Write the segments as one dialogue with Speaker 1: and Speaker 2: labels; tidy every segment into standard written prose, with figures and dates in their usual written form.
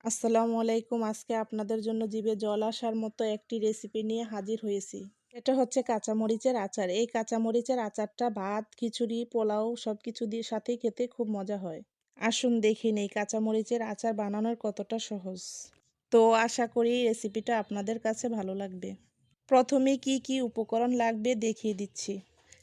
Speaker 1: আসসালামু আলাইকুম। আজকে আপনাদের জন্য জিভে জল আসার মতো একটি রেসিপি নিয়ে হাজির হয়েছি। এটা হচ্ছে কাঁচামরিচের আচার। এই কাঁচামরিচের আচারটা ভাত, খিচুড়ি, পোলাও সবকিছু দিয়ে সাথেই খেতে খুব মজা হয়। আসুন দেখে নেই কাঁচামরিচের আচার বানানোর কতটা সহজ। তো আশা করি রেসিপিটা আপনাদের কাছে ভালো লাগবে। প্রথমে কি কি উপকরণ লাগবে দেখিয়ে দিচ্ছি।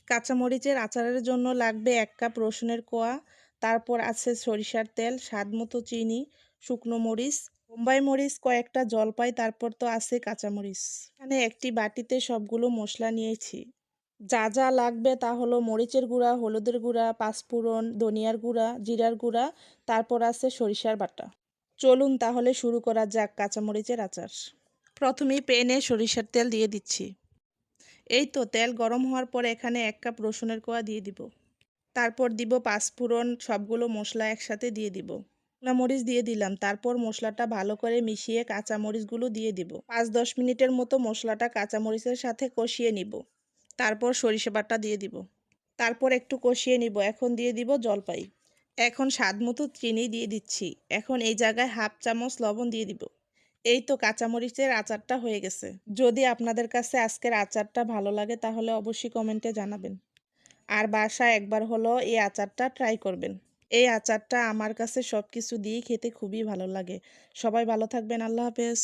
Speaker 1: কাঁচামরিচের আচারের জন্য লাগবে 1 কাপ রসুনের কোয়া, তারপর আছে সরিষার তেল, স্বাদমতো চিনি, শুকনো মরিচ, বোম্বাই মরিচ, কয়েকটা জলপাই, তারপর তো আছে কাঁচামরিচ। এখানে একটি বাটিতে সবগুলো মশলা নিয়েছি। যা যা লাগবে তা হলো মরিচের গুঁড়া, হলুদের গুঁড়া, পাঁচফোড়ন, ধনিয়ার গুঁড়া, জিরার গুঁড়া, তারপর আছে সরিষার বাটা। চলুন তাহলে শুরু করা যাক কাঁচামরিচের আচার। প্রথমেই প্যানে সরিষার তেল দিয়ে দিচ্ছি। এই তো তেল গরম হওয়ার পর এখানে 1 কাপ রসুনের কোয়া দিয়ে দিব। তারপর দিব পাঁচফোড়ন, সবগুলো মশলা একসাথে দিয়ে দিব। শুকনা মরিচ দিয়ে দিলাম। তারপর মশলাটা ভালো করে মিশিয়ে কাঁচামরিচগুলো দিয়ে দিব। 5-10 মিনিটের মতো মশলাটা কাঁচামরিচের সাথে কষিয়ে নিব। তারপর সরিষা বাটা দিয়ে দিব। তারপর একটু কষিয়ে নিব। এখন দিয়ে দিব জলপাই। এখন স্বাদমতো চিনি দিয়ে দিচ্ছি। এখন এই জায়গায় 1/2 চামচ লবণ দিয়ে দিব। এই তো কাঁচামরিচের আচারটা হয়ে গেছে। যদি আপনাদের কাছে আজকের আচারটা ভালো লাগে তাহলে অবশ্যই কমেন্টে জানাবেন। আর বাসায় একবার হলো এই আচারটা ট্রাই করবেন। এই আচারটা আমার কাছে সব কিছু দিয়েই খেতে খুবই ভালো লাগে। সবাই ভালো থাকবেন। আল্লাহ হাফেজ।